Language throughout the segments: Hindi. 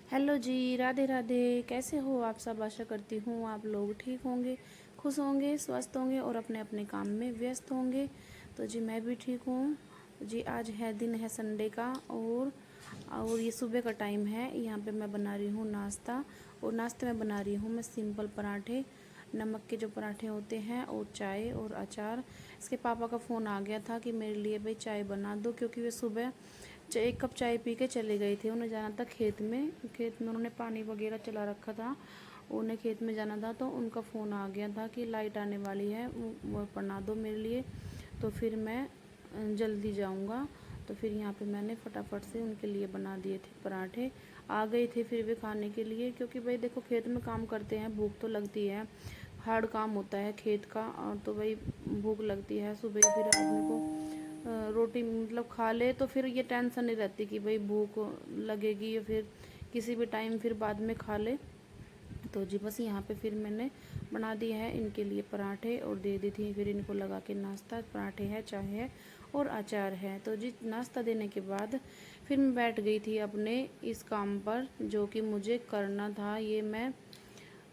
हेलो जी, राधे राधे। कैसे हो आप सब? आशा करती हूँ आप लोग ठीक होंगे, खुश होंगे, स्वस्थ होंगे और अपने अपने काम में व्यस्त होंगे। तो जी मैं भी ठीक हूँ। जी आज है दिन है संडे का और ये सुबह का टाइम है। यहाँ पे मैं बना रही हूँ नाश्ता और नाश्ते में बना रही हूँ मैं सिंपल पराठे, नमक के जो पराठे होते हैं और चाय और अचार। इसके पापा का फ़ोन आ गया था कि मेरे लिए भाई चाय बना दो, क्योंकि वे सुबह 1 कप चाय पी के चले गए थे। उन्हें जाना था खेत में उन्होंने पानी वगैरह चला रखा था, उन्हें खेत में जाना था। तो उनका फ़ोन आ गया था कि लाइट आने वाली है, वो बना दो मेरे लिए। तो फिर मैं जल्दी जाऊंगा। तो फिर यहाँ पे मैंने फटाफट से उनके लिए बना दिए थे पराठे। आ गए थे फिर भी खाने के लिए, क्योंकि भाई देखो खेत में काम करते हैं, भूख तो लगती है। हार्ड काम होता है खेत का, और तो भाई भूख लगती है। सुबह फिर आदमी को रोटी मतलब खा ले तो फिर ये टेंशन नहीं रहती कि भाई भूख लगेगी, या फिर किसी भी टाइम फिर बाद में खा ले। तो जी बस यहाँ पे फिर मैंने बना दिया है इनके लिए पराठे और दे दी थी फिर इनको लगा के नाश्ता। पराठे है, चाय है और अचार है। तो जी नाश्ता देने के बाद फिर मैं बैठ गई थी अपने इस काम पर जो कि मुझे करना था। ये मैं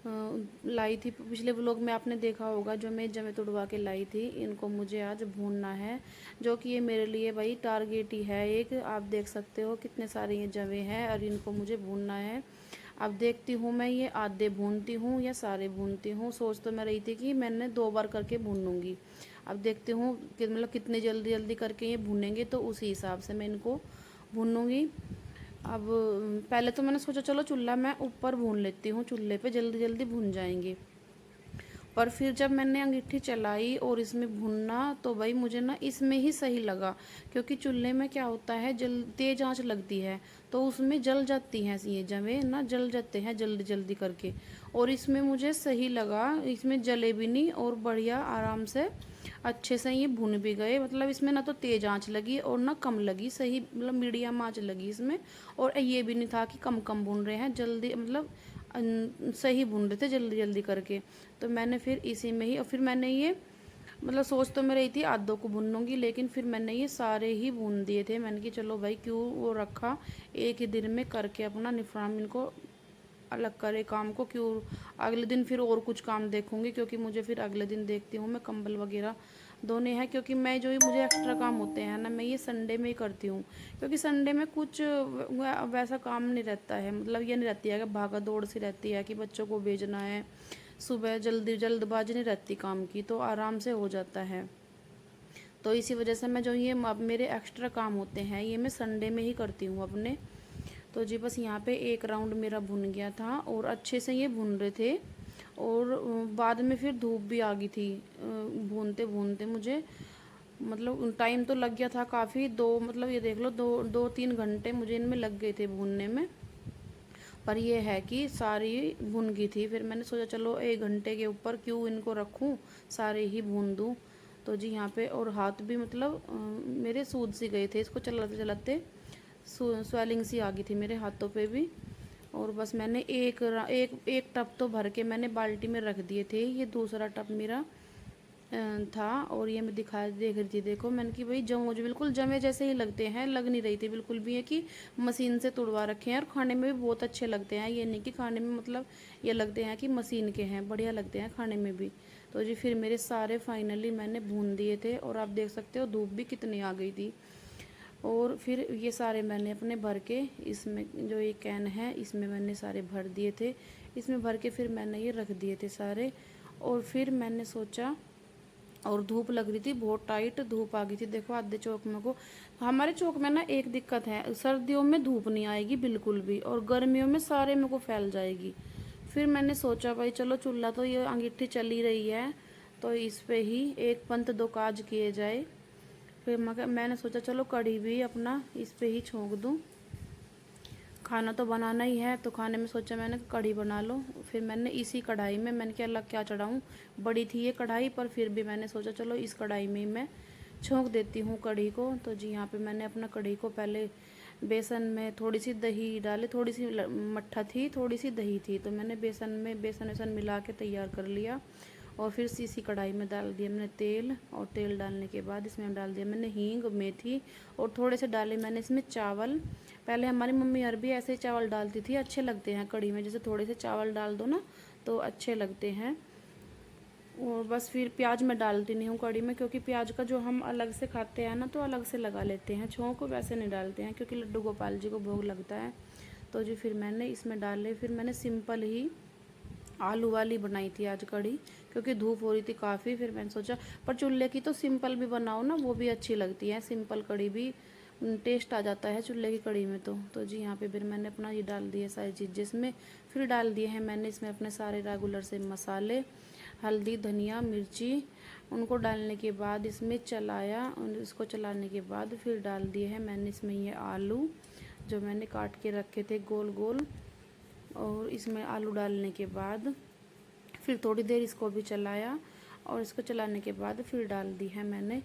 लाई थी पिछले व्लॉग में, आपने देखा होगा, जो मैं जमे तुड़वा के लाई थी। इनको मुझे आज भूनना है, जो कि ये मेरे लिए भाई टारगेट ही है एक। आप देख सकते हो कितने सारे ये जमे हैं और इनको मुझे भूनना है। अब देखती हूँ मैं ये आधे भूनती हूँ या सारे भूनती हूँ। सोच तो मैं रही थी कि मैंने 2 बार करके भून लूँगी। अब देखती हूँ कि मतलब कितने जल्दी जल्दी करके ये भूनेंगे, तो उसी हिसाब से मैं इनको भूनूँगी। अब पहले तो मैंने सोचा चलो चूल्हा मैं ऊपर भून लेती हूँ, चूल्हे पे जल्दी जल्दी भून जाएंगे। पर फिर जब मैंने अंगीठी चलाई और इसमें भुनना, तो भाई मुझे ना इसमें ही सही लगा। क्योंकि चूल्हे में क्या होता है, जल तेज आंच लगती है तो उसमें जल जाती हैं ये जवे ना, जल जाते हैं जल्दी जल्दी करके। और इसमें मुझे सही लगा, इसमें जले भी नहीं और बढ़िया आराम से अच्छे से ये भुन भी गए। मतलब इसमें ना तो तेज आंच लगी और ना कम लगी, सही मतलब मीडियम आंच लगी इसमें। और ये भी नहीं था कि कम कम भुन रहे हैं, जल्दी मतलब सही भून रहे थे जल्दी जल्दी करके। तो मैंने फिर इसी में ही, और फिर मैंने ये मतलब सोच तो मैं रही थी आधों को भून लूँगी, लेकिन फिर मैंने ये सारे ही भून दिए थे। मैंने कि चलो भाई क्यों वो रखा, एक ही दिन में करके अपना निफराम इनको अलग करे काम को, क्यों अगले दिन फिर और कुछ काम देखूंगी। क्योंकि मुझे फिर अगले दिन देखती हूँ मैं कंबल वगैरह धोने हैं। क्योंकि मैं जो ये मुझे एक्स्ट्रा काम होते हैं ना, मैं ये संडे में ही करती हूँ। क्योंकि संडे में कुछ वैसा काम नहीं रहता है, मतलब ये नहीं रहती है कि भागा दौड़ सी रहती है कि बच्चों को भेजना है। सुबह जल्दबाजी नहीं रहती काम की, तो आराम से हो जाता है। तो इसी वजह से मैं जो ये अब मेरे एक्स्ट्रा काम होते हैं ये मैं संडे में ही करती हूँ अपने। तो जी बस यहाँ पे एक राउंड मेरा भुन गया था और अच्छे से ये भुन रहे थे। और बाद में फिर धूप भी आ गई थी। भूनते भूनते मुझे मतलब टाइम तो लग गया था काफ़ी, दो मतलब ये देख लो 2-3 घंटे मुझे इनमें लग गए थे भूनने में। पर ये है कि सारी भुन गई थी। फिर मैंने सोचा चलो 1 घंटे के ऊपर क्यों इनको रखूँ, सारे ही भून दूँ। तो जी यहाँ पे और हाथ भी मतलब मेरे सूज सी गए थे इसको चलाते चलाते, स्वेलिंग सी आ गई थी मेरे हाथों पे भी। और बस मैंने एक टप तो भर के मैंने बाल्टी में रख दिए थे। ये दूसरा टप मेरा था और ये मैं दिखा देख रही थी, देखो मैंने कि भाई जो मुझे बिल्कुल जमे जैसे ही लगते हैं, लग नहीं रही थी बिल्कुल भी है कि मशीन से तुड़वा रखे हैं। और खाने में भी बहुत अच्छे लगते हैं, ये नहीं कि खाने में मतलब ये लगते हैं कि मशीन के हैं, बढ़िया लगते हैं खाने में भी। तो जी फिर मेरे सारे फाइनली मैंने भून दिए थे और आप देख सकते हो धूप भी कितनी आ गई थी। और फिर ये सारे मैंने अपने भर के इसमें जो ये कैन है इसमें मैंने सारे भर दिए थे। इसमें भर के फिर मैंने ये रख दिए थे सारे। और फिर मैंने सोचा, और धूप लग रही थी, बहुत टाइट धूप आ गई थी। देखो आधे चौक में को, हमारे चौक में ना एक दिक्कत है, सर्दियों में धूप नहीं आएगी बिल्कुल भी और गर्मियों में सारे में को फैल जाएगी। फिर मैंने सोचा भाई चलो चूल्हा तो ये अंगीठी चल ही रही है, तो इस पे ही एक पंथ दो काज किए जाए। फिर मैंने सोचा चलो कढ़ी भी अपना इस पे ही छोंक दूँ, खाना तो बनाना ही है। तो खाने में सोचा मैंने कढ़ी बना लो। फिर मैंने इसी कढ़ाई में, मैंने क्या अलग क्या चढ़ाऊँ, बड़ी थी ये कढ़ाई, पर फिर भी मैंने सोचा चलो इस कढ़ाई में ही मैं छोंक देती हूँ कढ़ी को। तो जी यहाँ पे मैंने अपना कढ़ी को पहले बेसन में थोड़ी सी दही डाली, थोड़ी सी मट्ठा थी, थोड़ी सी दही थी, तो मैंने बेसन में बेसन वेसन मिला के तैयार कर लिया। और फिर इसी कढ़ाई में डाल दिया मैंने तेल, और तेल डालने के बाद इसमें डाल दिया मैंने हींग, मेथी, और थोड़े से डाले मैंने इसमें चावल। पहले हमारी मम्मी अरबी ऐसे ही चावल डालती थी, अच्छे लगते हैं कढ़ी में, जैसे थोड़े से चावल डाल दो ना तो अच्छे लगते हैं। और बस फिर प्याज मैं डालती नहीं हूँ कढ़ी में, क्योंकि प्याज का जो हम अलग से खाते हैं ना तो अलग से लगा लेते हैं, छोंक वैसे नहीं डालते हैं क्योंकि लड्डू गोपाल जी को भोग लगता है। तो जी फिर मैंने इसमें डाले, फिर मैंने सिंपल ही आलू वाली बनाई थी आज कढ़ी, क्योंकि धूप हो रही थी काफ़ी। फिर मैंने सोचा पर चूल्हे की तो सिंपल भी बनाओ ना वो भी अच्छी लगती है, सिंपल कढ़ी भी टेस्ट आ जाता है चूल्हे की कढ़ी में। तो जी यहाँ पे फिर मैंने अपना ये डाल दिया सारी चीज़ जिसमें, फिर डाल दिए हैं मैंने इसमें अपने सारे रेगुलर से मसाले, हल्दी, धनिया, मिर्ची, उनको डालने के बाद इसमें चलाया, और इसको चलाने के बाद फिर डाल दिए हैं मैंने इसमें ये आलू जो मैंने काट के रखे थे गोल गोल। और इसमें आलू डालने के बाद फिर थोड़ी देर इसको भी चलाया, और इसको चलाने के बाद फिर डाल दी है मैंने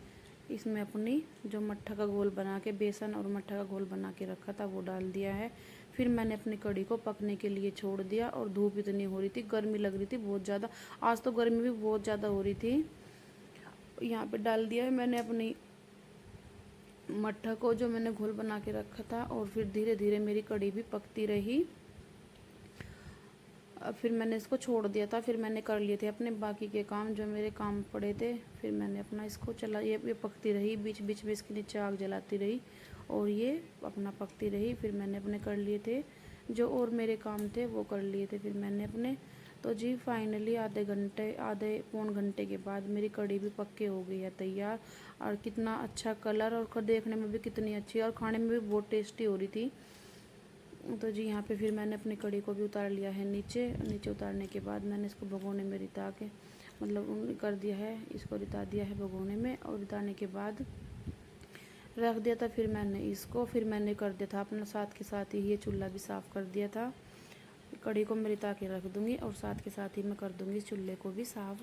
इसमें अपनी जो मट्ठा का घोल बना के, बेसन और मट्ठा का घोल बना के रखा था वो डाल दिया है। फिर मैंने अपनी कढ़ी को पकने के लिए छोड़ दिया, और धूप इतनी हो रही थी, गर्मी लग रही थी बहुत ज़्यादा, आज तो गर्मी भी बहुत ज़्यादा हो रही थी। यहाँ पे डाल दिया है मैंने अपनी मट्ठा को जो मैंने घोल बना के रखा था, और फिर धीरे धीरे मेरी कढ़ी भी पकती रही। फिर मैंने इसको छोड़ दिया था, फिर मैंने कर लिए थे अपने बाकी के काम जो मेरे काम पड़े थे। फिर मैंने अपना इसको चला, ये पकती रही, बीच बीच में इसके नीचे आग जलाती रही और ये अपना पकती रही। फिर मैंने अपने कर लिए थे जो और मेरे काम थे वो कर लिए थे फिर मैंने अपने। तो जी फाइनली आधे पौन घंटे के बाद मेरी कढ़ी भी पक के हो गई है तैयार, और कितना अच्छा कलर, और देखने में भी कितनी अच्छी और खाने में भी बहुत टेस्टी हो रही थी। तो जी यहाँ पे फिर मैंने अपनी कढ़ी को भी उतार लिया है नीचे उतारने के बाद मैंने इसको भगोने में रिता के कर दिया है, इसको रिता दिया है भगोने में, और रिताने के बाद रख दिया था। फिर मैंने कर दिया था अपना, साथ के साथ ही ये चूल्हा भी साफ़ कर दिया था। कढ़ी को मैं रिता के रख दूँगी और साथ के साथ ही मैं कर दूँगी चूल्हे को भी साफ़।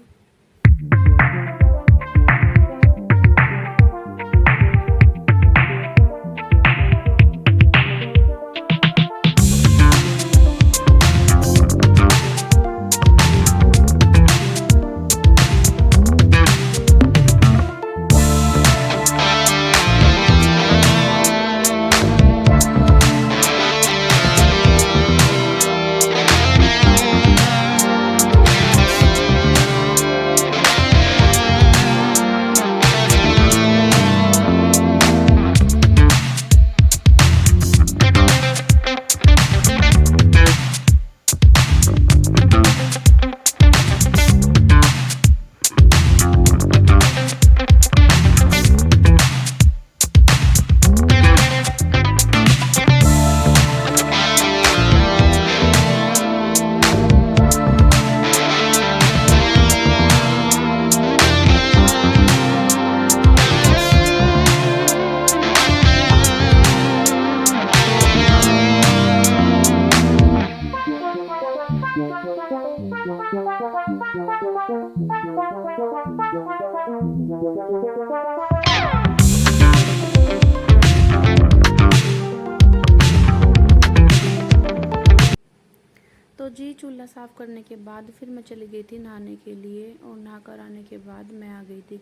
तो जी चूल्हा साफ़ करने के बाद फिर मैं चली गई थी नहाने के लिए, और नहा कर आने के बाद मैं आ गई थी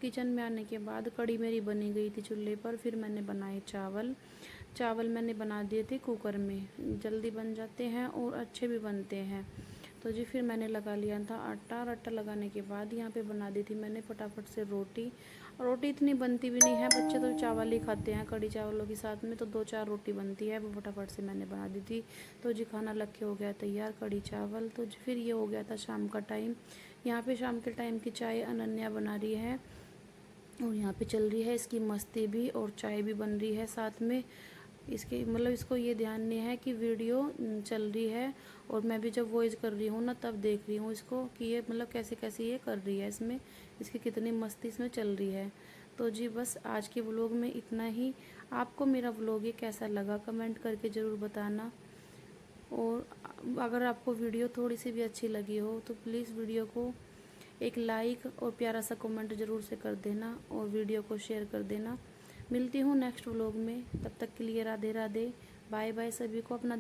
किचन में आने के बाद कढ़ी मेरी बनी गई थी चूल्हे पर। फिर मैंने बनाए चावल मैंने बना दिए थे कुकर में, जल्दी बन जाते हैं और अच्छे भी बनते हैं। तो जी फिर मैंने लगा लिया था आटा, और आटा लगाने के बाद यहाँ पे बना दी थी मैंने फटाफट से रोटी इतनी बनती भी नहीं है, बच्चे तो चावल ही खाते हैं कढ़ी चावलों के साथ में, तो 2-4 रोटी बनती है, वो फटाफट से मैंने बना दी थी। तो जी खाना लग के हो गया तैयार कढ़ी चावल। तो जी फिर ये हो गया था शाम का टाइम। यहाँ पे शाम के टाइम की चाय अनन्या बना रही है, और यहाँ पे चल रही है इसकी मस्ती भी, और चाय भी बन रही है साथ में। इसके मतलब इसको ये ध्यान नहीं है कि वीडियो चल रही है, और मैं भी जब वॉइस कर रही हूँ ना तब देख रही हूँ इसको कि ये मतलब कैसे कैसे ये कर रही है, इसमें इसकी कितनी मस्ती इसमें चल रही है। तो जी बस आज के व्लॉग में इतना ही। आपको मेरा व्लॉग ये कैसा लगा कमेंट करके ज़रूर बताना, और अगर आपको वीडियो थोड़ी सी भी अच्छी लगी हो तो प्लीज़ वीडियो को एक लाइक और प्यारा सा कमेंट ज़रूर से कर देना, और वीडियो को शेयर कर देना। मिलती हूँ नेक्स्ट व्लॉग में, तब तक के लिए राधे राधे, बाय बाय। सभी को अपना